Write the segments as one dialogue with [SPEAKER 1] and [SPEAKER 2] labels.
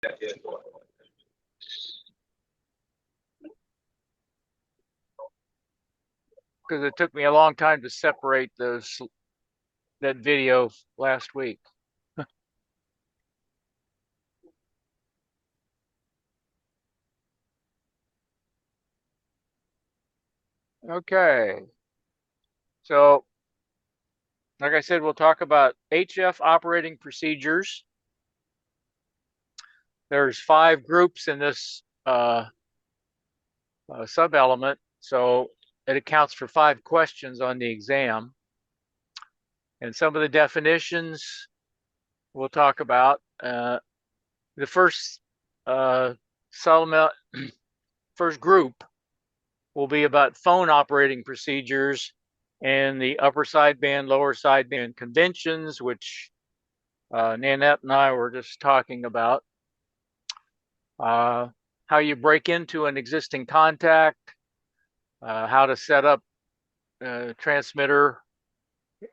[SPEAKER 1] Because it took me a long time to separate that video last week. Okay. So, like I said, we'll talk about HF operating procedures. There's 5 groups in this sub-element, so it accounts for 5 questions on the exam. And some of the definitions we'll talk about. The first first group will be about phone operating procedures and the upper sideband, lower sideband conventions, which Nanette and I were just talking about. How you break into an existing contact, how to set up a transmitter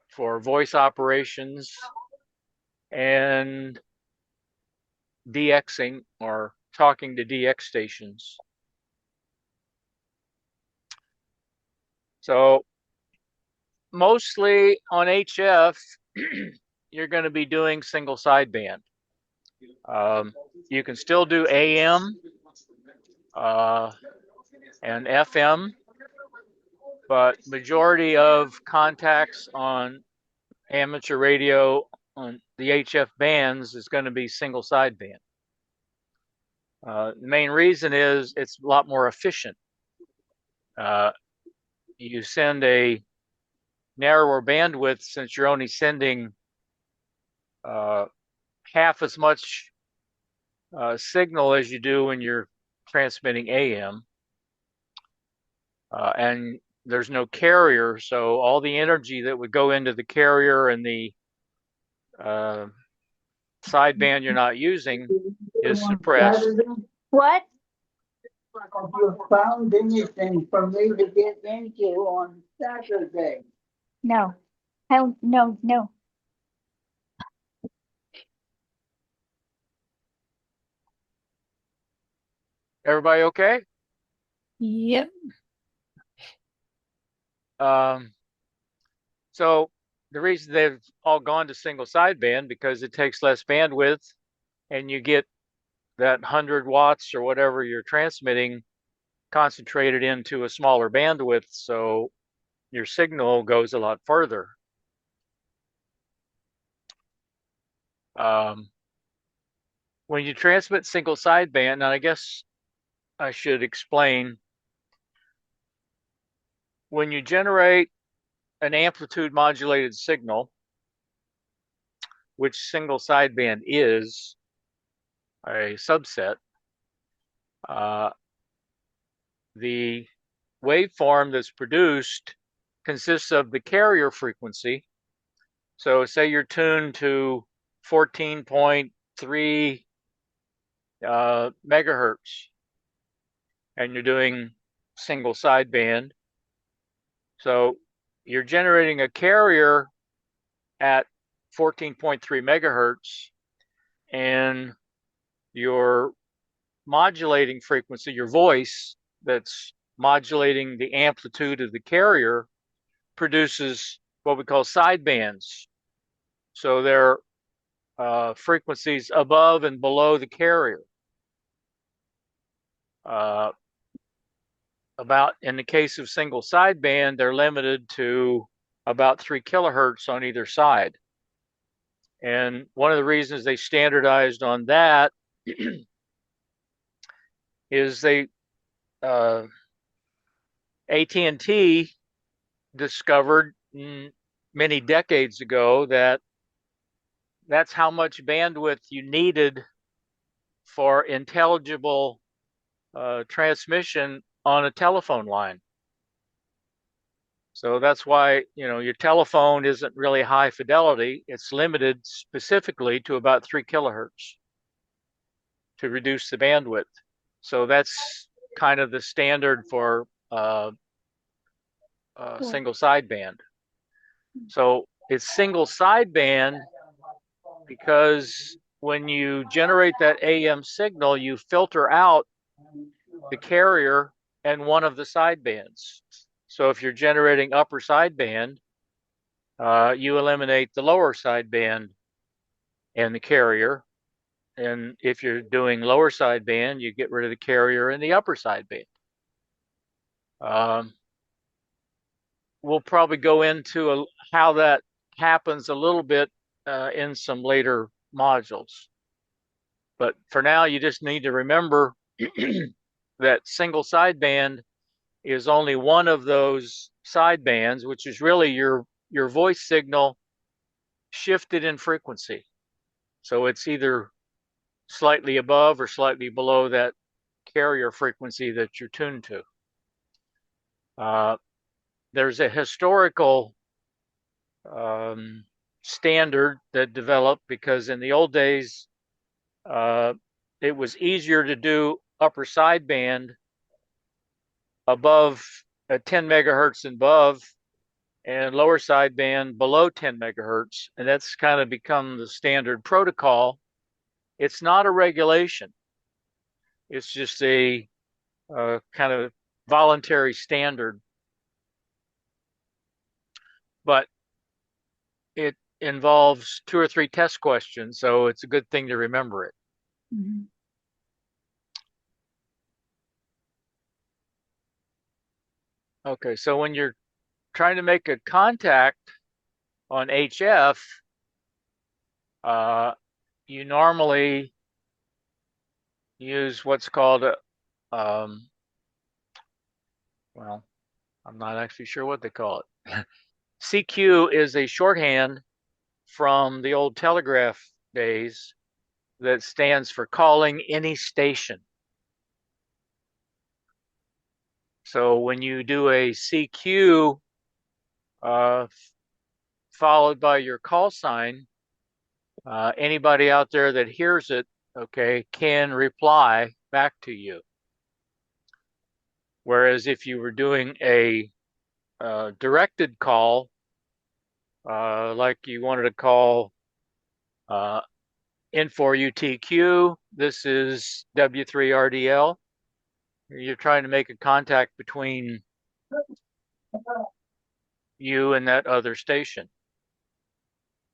[SPEAKER 1] for voice operations, and DXing or talking to DX stations. So mostly on HF, you're going to be doing single sideband. You can still do AM and FM, but majority of contacts on amateur radio on the HF bands is going to be single sideband. The main reason is it's a lot more efficient. You send a narrower bandwidth since you're only sending half as much signal as you do when you're transmitting AM. And there's no carrier, so all the energy that would go into the carrier and the sideband you're not using is suppressed.
[SPEAKER 2] What? Have you found anything for me to get into on Saturday? No. No.
[SPEAKER 1] Everybody okay?
[SPEAKER 3] Yep.
[SPEAKER 1] So the reason they've all gone to single sideband because it takes less bandwidth and you get that 100 watts or whatever you're transmitting concentrated into a smaller bandwidth, so your signal goes a lot further. When you transmit single sideband, and I guess I should explain, when you generate an amplitude modulated signal, which single sideband is a subset, the waveform that's produced consists of the carrier frequency. So say you're tuned to 14.3 megahertz and you're doing single sideband. So you're generating a carrier at 14.3 megahertz and your modulating frequency, your voice that's modulating the amplitude of the carrier, produces what we call sidebands. So they're frequencies above and below the carrier. In the case of single sideband, they're limited to about 3 kilohertz on either side. And one of the reasons they standardized on that is AT&T discovered many decades ago that that's how much bandwidth you needed for intelligible transmission on a telephone line. So that's why, your telephone isn't really high fidelity. It's limited specifically to about 3 kilohertz to reduce the bandwidth. So that's kind of the standard for single sideband. So it's single sideband because when you generate that AM signal, you filter out the carrier and one of the sidebands. So if you're generating upper sideband, you eliminate the lower sideband and the carrier. And if you're doing lower sideband, you get rid of the carrier and the upper sideband. We'll probably go into how that happens a little bit in some later modules. But for now, you just need to remember that single sideband is only one of those sidebands, which is really your voice signal shifted in frequency. So it's either slightly above or slightly below that carrier frequency that you're tuned to. There's a historical standard that developed because in the old days, it was easier to do upper sideband above 10 megahertz and above, and lower sideband below 10 megahertz. And that's kind of become the standard protocol. It's not a regulation. It's just a kind of voluntary standard. But it involves 2 or 3 test questions, so it's a good thing to remember it.
[SPEAKER 2] Mm-hmm.
[SPEAKER 1] Okay, so when you're trying to make a contact on HF, you normally use what's called a, well, I'm not actually sure what they call it. CQ is a shorthand from the old telegraph days that stands for calling any station. So when you do a CQ followed by your call sign, anybody out there that hears it, okay, can reply back to you. Whereas if you were doing a directed call, like you wanted to call N4UTQ, this is W3RDL, you're trying to make a contact between you and that other station.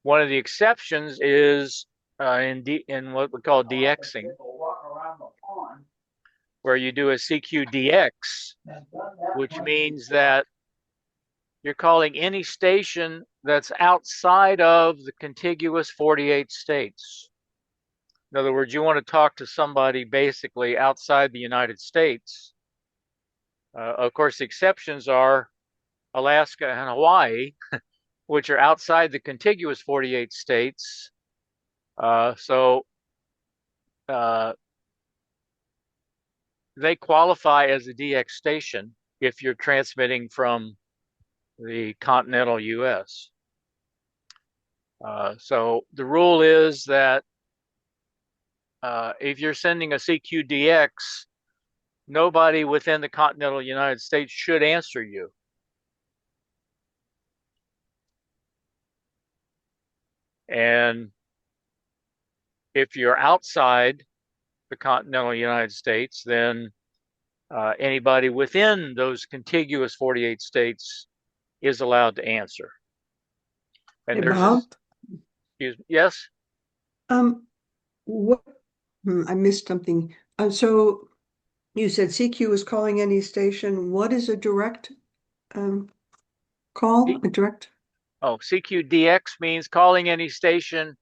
[SPEAKER 1] One of the exceptions is in what we call DXing, where you do a CQDX, which means that you're calling any station that's outside of the contiguous 48 states. In other words, you want to talk to somebody basically outside the United States. Of course, the exceptions are Alaska and Hawaii, which are outside the contiguous 48 states. So they qualify as a DX station if you're transmitting from the continental US. So the rule is that if you're sending a CQDX, nobody within the continental United States should answer you. And if you're outside the continental United States, then anybody within those contiguous 48 states is allowed to answer. And
[SPEAKER 4] Hey,
[SPEAKER 1] there's
[SPEAKER 4] Bob?
[SPEAKER 1] Yes?
[SPEAKER 4] What I missed something. So you said CQ is calling any station. What is a direct call? A direct?
[SPEAKER 1] Oh, CQDX means calling any station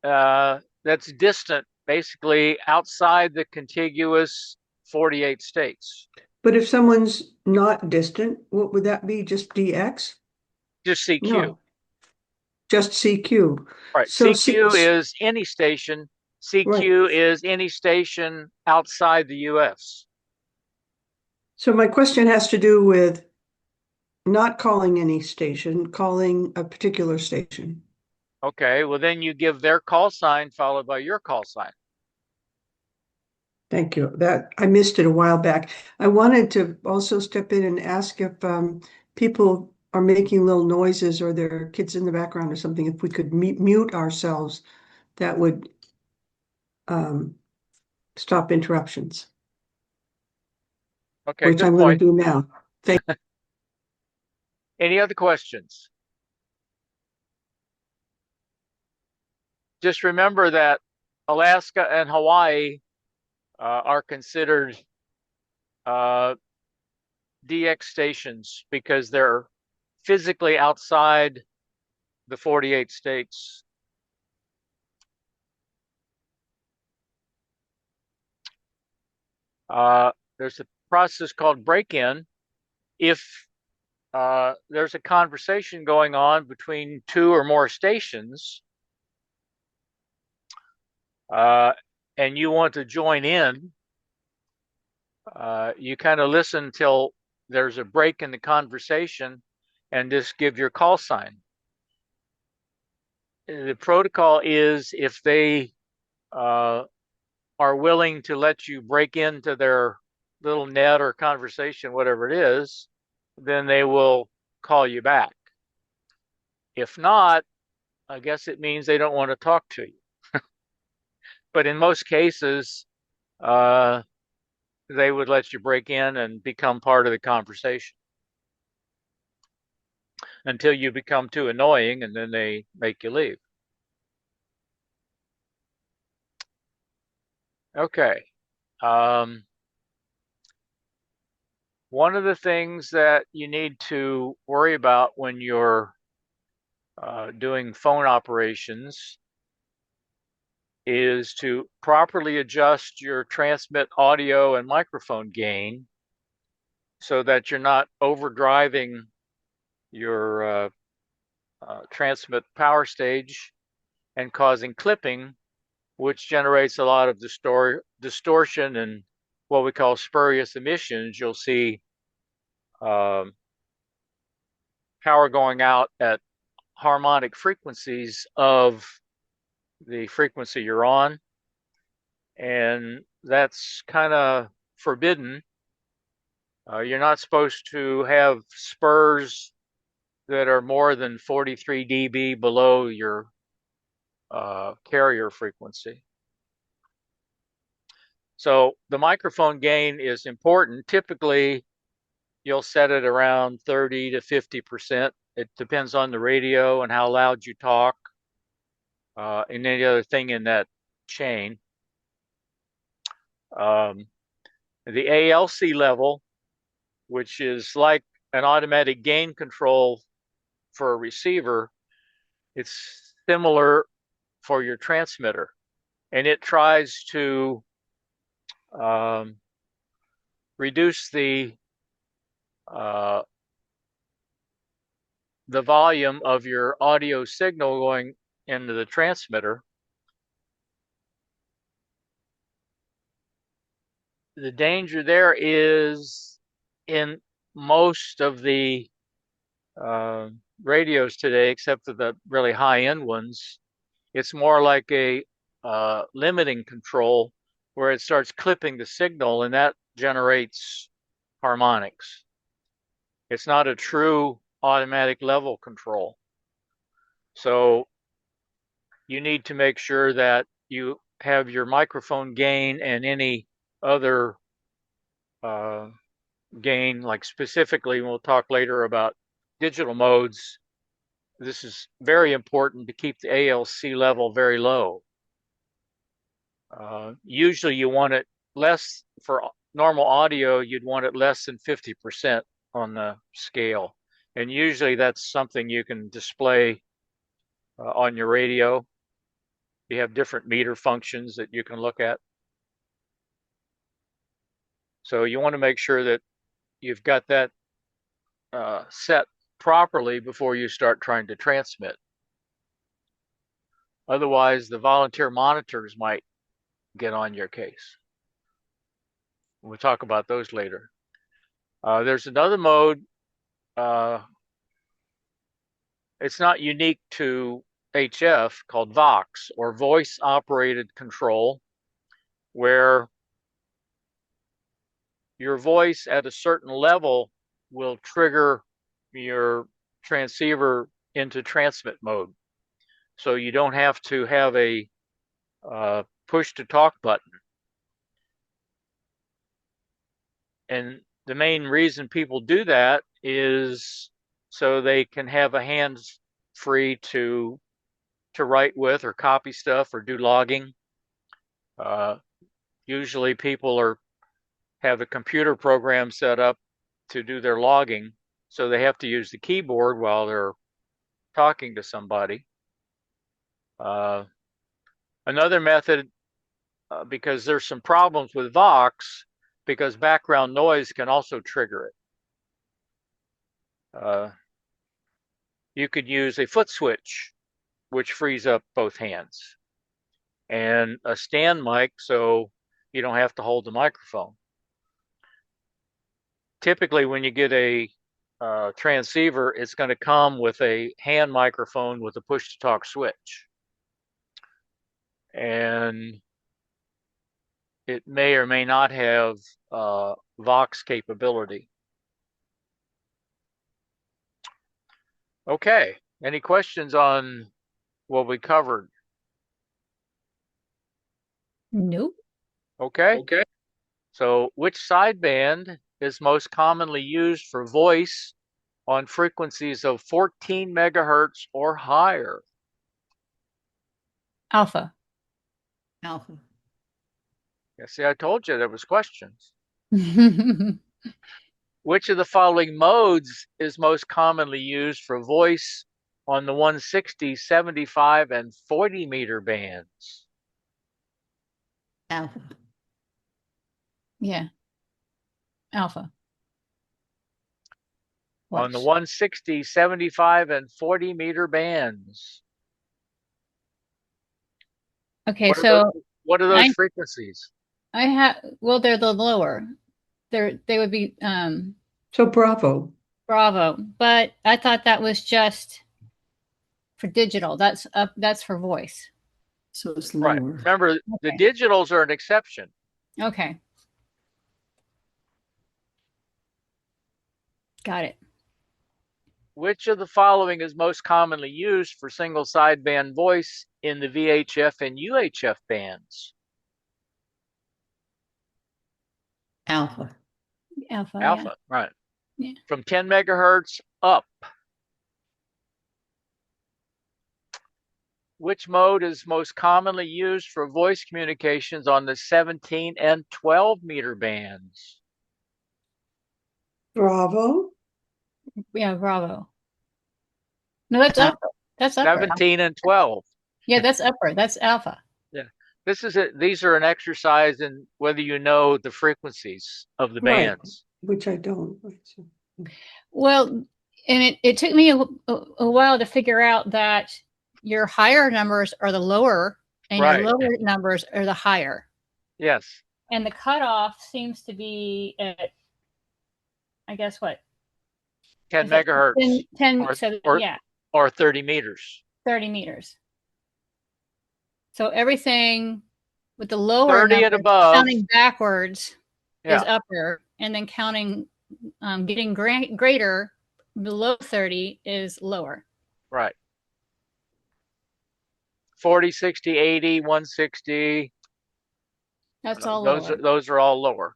[SPEAKER 1] that's distant, basically outside the contiguous 48 states.
[SPEAKER 4] But if someone's not distant, what would that be? Just DX?
[SPEAKER 1] Just CQ.
[SPEAKER 4] No, just CQ.
[SPEAKER 1] Right.
[SPEAKER 4] So
[SPEAKER 1] CQ is any station. CQ
[SPEAKER 4] right.
[SPEAKER 1] is any station outside the US.
[SPEAKER 4] So my question has to do with not calling any station, calling a particular station.
[SPEAKER 1] Okay, well then you give their call sign followed by your call sign.
[SPEAKER 4] Thank you. That I missed it a while back. I wanted to also step in and ask if people are making little noises or there are kids in the background or something, if we could mute ourselves, that would stop interruptions,
[SPEAKER 1] Okay,
[SPEAKER 4] which
[SPEAKER 1] good
[SPEAKER 4] I'm going
[SPEAKER 1] point.
[SPEAKER 4] to do now.
[SPEAKER 1] Any other questions? Just remember that Alaska and Hawaii are considered DX stations because they're physically outside the 48 states. There's a process called break-in. If there's a conversation going on between two or more stations, and you want to join in, you kind of listen till there's a break in the conversation and just give your call sign. The protocol is if they are willing to let you break into their little net or conversation, whatever it is, then they will call you back. If not, I guess it means they don't want to talk to you. But in most cases, they would let you break in and become part of the conversation until you become too annoying, and then they make you leave. Okay. One of the things that you need to worry about when you're doing phone operations is to properly adjust your transmit audio and microphone gain so that you're not overdriving your transmit power stage and causing clipping, which generates a lot of distortion and what we call spurious emissions. You'll see power going out at harmonic frequencies of the frequency you're on, and that's kind of forbidden. You're not supposed to have spurs that are more than 43 dB below your carrier frequency. So the microphone gain is important. Typically, you'll set it around 30 to 50%. It depends on the radio and how loud you talk, and any other thing in that chain. The ALC level, which is like an automatic gain control for a receiver, it's similar for your transmitter, and it tries to reduce uh, the volume of your audio signal going into the transmitter. The danger there is in most of the radios today, except for the really high-end ones, it's more like a limiting control where it starts clipping the signal, and that generates harmonics. It's not a true automatic level control. So you need to make sure that you have your microphone gain and any other gain, like specifically, we'll talk later about digital modes. This is very important to keep the ALC level very low. Usually you want it less for normal audio, you'd want it less than 50% on the scale. And usually that's something you can display on your radio. You have different meter functions that you can look at. So you want to make sure that you've got that set properly before you start trying to transmit. Otherwise, the volunteer monitors might get on your case. We'll talk about those later. There's another mode. It's not unique to HF, called VOX, or voice operated control, where your voice at a certain level will trigger your transceiver into transmit mode. So you don't have to have a push to talk button. And the main reason people do that is so they can have a hands free to write with or copy stuff or do logging. Usually people have a computer program set up to do their logging, so they have to use the keyboard while they're talking to somebody. Another method, because there's some problems with Vox, because background noise can also trigger it. You could use a foot switch, which frees up both hands, and a stand mic so you don't have to hold the microphone. Typically, when you get a transceiver, it's going to come with a hand microphone with a push to talk switch. And it may or may not have Vox capability. Okay, any questions on what we covered?
[SPEAKER 3] Nope.
[SPEAKER 1] Okay. So which sideband is most commonly used for voice on frequencies of 14 megahertz or higher?
[SPEAKER 3] Alpha.
[SPEAKER 2] Alpha.
[SPEAKER 1] Yeah, see, I told you there was questions. Which of the following modes is most commonly used for voice on the 160, 75, and 40 meter bands?
[SPEAKER 2] Alpha.
[SPEAKER 3] Yeah. Alpha.
[SPEAKER 1] On the
[SPEAKER 3] Which?
[SPEAKER 1] 160, 75, and 40 meter bands.
[SPEAKER 3] Okay, so
[SPEAKER 1] what are those frequencies?
[SPEAKER 3] well, they're the lower. They would be
[SPEAKER 4] So Bravo.
[SPEAKER 3] Bravo, but I thought that was just for digital. That's for voice.
[SPEAKER 2] So it's
[SPEAKER 1] Right.
[SPEAKER 2] lower.
[SPEAKER 1] Remember, the digitals are an exception.
[SPEAKER 3] Okay. Got it.
[SPEAKER 1] Which of the following is most commonly used for single sideband voice in the VHF and UHF bands?
[SPEAKER 2] Alpha.
[SPEAKER 3] Alpha.
[SPEAKER 1] Alpha, right.
[SPEAKER 3] Yeah.
[SPEAKER 1] From 10 megahertz up. Which mode is most commonly used for voice communications on the 17 and 12 meter bands?
[SPEAKER 4] Bravo.
[SPEAKER 3] Yeah, Bravo. No, that's upper. That's upper.
[SPEAKER 1] 17 and 12.
[SPEAKER 3] Yeah, that's upper. That's alpha.
[SPEAKER 1] Yeah. This is it. These are an exercise in whether you know the frequencies of the
[SPEAKER 4] Right.
[SPEAKER 1] bands.
[SPEAKER 4] Which I don't.
[SPEAKER 3] Well, and it took me a while to figure out that your higher numbers are the lower and
[SPEAKER 1] Right.
[SPEAKER 3] your lower numbers are the higher.
[SPEAKER 1] Yes.
[SPEAKER 3] And the cutoff seems to be at, I guess what?
[SPEAKER 1] 10 megahertz.
[SPEAKER 3] 10, so yeah.
[SPEAKER 1] Or 30 meters.
[SPEAKER 3] 30 meters. So everything with the lower
[SPEAKER 1] 30
[SPEAKER 3] numbers,
[SPEAKER 1] and above,
[SPEAKER 3] counting backwards is upper, and then counting, getting greater below 30 is lower.
[SPEAKER 1] Right. 40, 60, 80, 160.
[SPEAKER 3] That's all lower.
[SPEAKER 1] Those are all lower.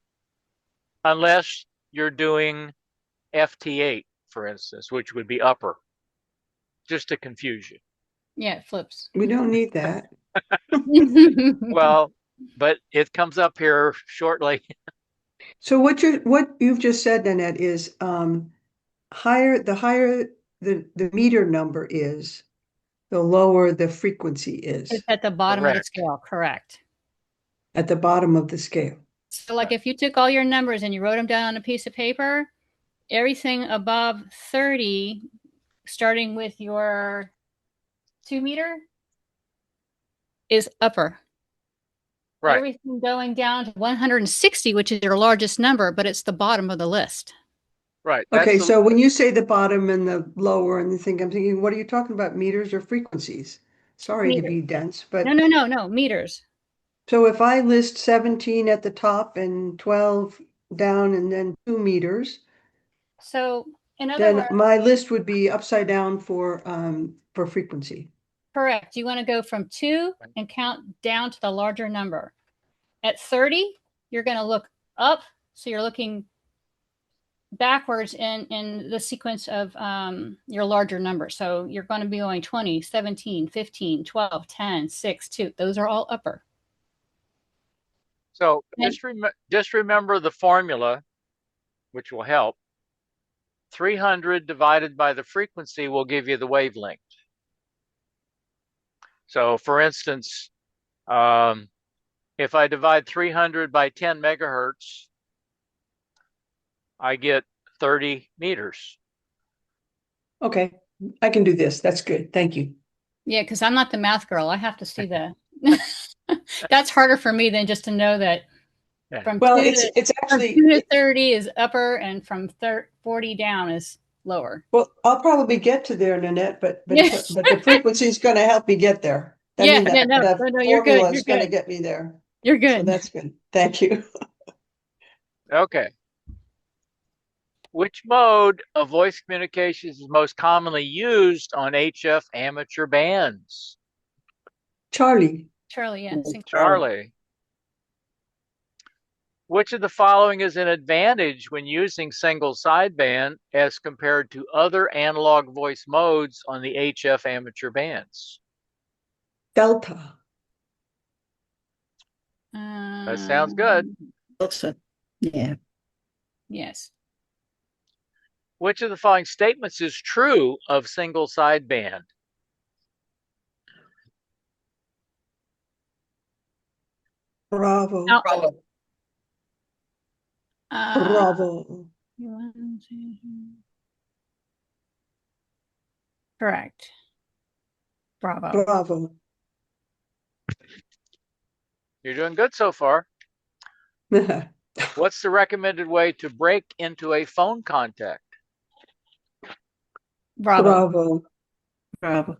[SPEAKER 1] Unless you're doing FT8, for instance, which would be upper. Just to confuse you.
[SPEAKER 3] Yeah, it flips.
[SPEAKER 4] We don't need that.
[SPEAKER 1] Well, but it comes up here shortly.
[SPEAKER 4] So what you've just said, Nanette, is the higher the meter number is, the lower the frequency is.
[SPEAKER 3] It's at the bottom of the scale, correct.
[SPEAKER 4] At the bottom of the scale.
[SPEAKER 3] So like if you took all your numbers and you wrote them down on a piece of paper, everything above 30, starting with your 2 meter, is upper.
[SPEAKER 1] Right.
[SPEAKER 3] Everything going down to 160, which is your largest number, but it's the bottom of the list.
[SPEAKER 1] Right.
[SPEAKER 4] Okay, so when you say the bottom and the lower and the thing, I'm thinking, what are you talking about, meters or frequencies? Sorry
[SPEAKER 3] meters.
[SPEAKER 4] To be dense, but
[SPEAKER 3] no, meters.
[SPEAKER 4] So if I list 17 at the top and 12 down and then 2 meters,
[SPEAKER 3] so in other
[SPEAKER 4] then
[SPEAKER 3] words,
[SPEAKER 4] my list would be upside down for frequency.
[SPEAKER 3] Correct. You want to go from 2 and count down to the larger number. At 30, you're going to look up. So you're looking backwards in the sequence of your larger number. So you're going to be going 20, 17, 15, 12, 10, 6, 2. Those are all upper.
[SPEAKER 1] So
[SPEAKER 3] And-
[SPEAKER 1] just remember the formula, which will help. 300 divided by the frequency will give you the wavelength. So for instance, if I divide 300 by 10 megahertz, I get 30 meters.
[SPEAKER 4] Okay, I can do this. That's good. Thank you.
[SPEAKER 3] Yeah, because I'm not the math girl. I have to see the. That's harder for me than just to know that
[SPEAKER 1] Yeah.
[SPEAKER 3] from
[SPEAKER 4] Well,
[SPEAKER 3] 2
[SPEAKER 4] it's
[SPEAKER 3] from
[SPEAKER 4] actually
[SPEAKER 3] 2 to 30 is upper, and from 40 down is lower.
[SPEAKER 4] well, I'll probably get to there, Nanette, but
[SPEAKER 3] Yes.
[SPEAKER 4] but the frequency is going to help me get there. I
[SPEAKER 3] Yeah,
[SPEAKER 4] mean,
[SPEAKER 3] yeah, no,
[SPEAKER 4] the
[SPEAKER 3] you're good.
[SPEAKER 4] formula
[SPEAKER 3] You're
[SPEAKER 4] is going to
[SPEAKER 3] good.
[SPEAKER 4] get me there.
[SPEAKER 3] You're
[SPEAKER 4] So
[SPEAKER 3] good.
[SPEAKER 4] that's good. Thank you.
[SPEAKER 1] Okay. Which mode of voice communications is most commonly used on HF amateur bands?
[SPEAKER 4] Charlie.
[SPEAKER 3] Charlie, yeah. Sing.
[SPEAKER 1] Charlie. Which of the following is an advantage when using single sideband as compared to other analog voice modes on the HF amateur bands?
[SPEAKER 4] Delta.
[SPEAKER 1] That sounds good.
[SPEAKER 2] Delta. Yeah.
[SPEAKER 3] Yes.
[SPEAKER 1] Which of the following statements is true of single sideband?
[SPEAKER 4] Bravo.
[SPEAKER 3] Now,
[SPEAKER 2] Bravo.
[SPEAKER 4] Bravo.
[SPEAKER 3] Correct. Bravo.
[SPEAKER 4] Bravo.
[SPEAKER 1] You're doing good so far. What's the recommended way to break into a phone contact?
[SPEAKER 3] Bravo.
[SPEAKER 4] Bravo.
[SPEAKER 2] Bravo.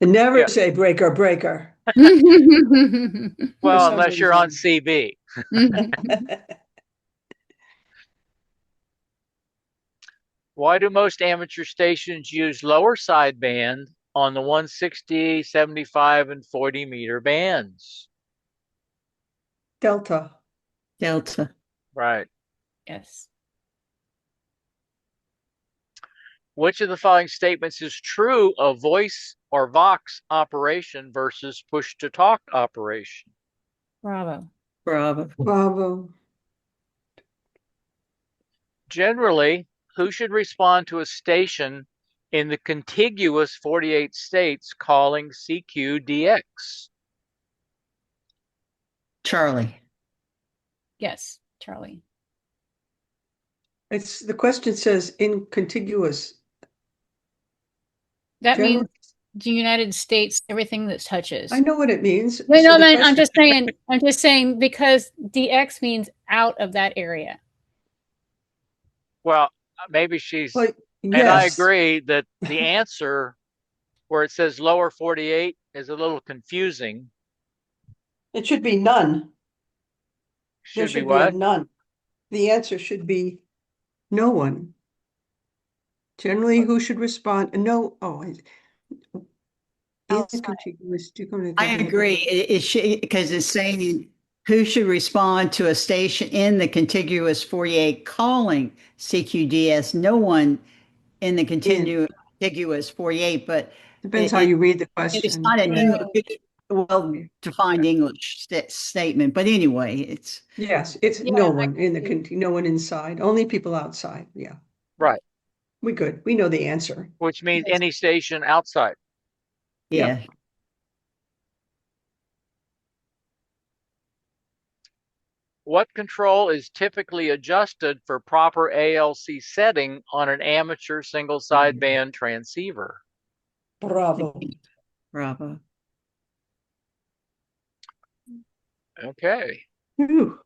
[SPEAKER 4] And never
[SPEAKER 1] Yeah.
[SPEAKER 4] say breaker, breaker.
[SPEAKER 1] Well,
[SPEAKER 4] some
[SPEAKER 1] unless you're on
[SPEAKER 4] reason.
[SPEAKER 1] CB. Why do most amateur stations use lower sideband on the 160, 75, and 40 meter bands?
[SPEAKER 4] Delta.
[SPEAKER 2] Delta.
[SPEAKER 1] Right.
[SPEAKER 3] Yes.
[SPEAKER 1] Which of the following statements is true of voice or Vox operation versus push to talk operation?
[SPEAKER 3] Bravo.
[SPEAKER 2] Bravo.
[SPEAKER 4] Bravo.
[SPEAKER 1] Generally, who should respond to a station in the contiguous 48 states calling CQDX?
[SPEAKER 2] Charlie.
[SPEAKER 3] Yes, Charlie.
[SPEAKER 4] It's the question says in contiguous.
[SPEAKER 3] That
[SPEAKER 4] General-
[SPEAKER 3] means the United States, everything that touches.
[SPEAKER 4] I know what it means.
[SPEAKER 3] No,
[SPEAKER 4] So
[SPEAKER 3] no,
[SPEAKER 4] the
[SPEAKER 3] man,
[SPEAKER 4] question-
[SPEAKER 3] I'm just saying because DX means out of that area.
[SPEAKER 1] Well, maybe she's,
[SPEAKER 4] Well,
[SPEAKER 1] and I
[SPEAKER 4] yes.
[SPEAKER 1] agree that the answer where it says lower 48 is a little confusing.
[SPEAKER 4] It should be none. There
[SPEAKER 1] Should be
[SPEAKER 4] should be a
[SPEAKER 1] what?
[SPEAKER 4] none. The answer should be no one. Generally, who should respond? No. Oh, in the
[SPEAKER 2] Outside.
[SPEAKER 4] contiguous.
[SPEAKER 2] I agree. It should, because it's saying who should respond to a station in the contiguous 48 calling CQDS. No one in the contiguous 48, but
[SPEAKER 4] Depends how you read the
[SPEAKER 2] it's
[SPEAKER 4] question.
[SPEAKER 2] not an
[SPEAKER 3] Yeah.
[SPEAKER 2] well-defined English statement. But anyway, it's
[SPEAKER 4] Yes, it's
[SPEAKER 3] Yeah,
[SPEAKER 4] no
[SPEAKER 3] I
[SPEAKER 4] one in the
[SPEAKER 3] agree.
[SPEAKER 4] no one inside. Only people outside. Yeah,
[SPEAKER 1] Right.
[SPEAKER 4] we good. We know the answer.
[SPEAKER 1] Which means
[SPEAKER 3] Yes.
[SPEAKER 1] any station outside.
[SPEAKER 2] yeah.
[SPEAKER 1] What control is typically adjusted for proper ALC setting on an amateur single sideband transceiver?
[SPEAKER 4] Bravo.
[SPEAKER 2] Bravo.
[SPEAKER 1] Okay.
[SPEAKER 4] Whew.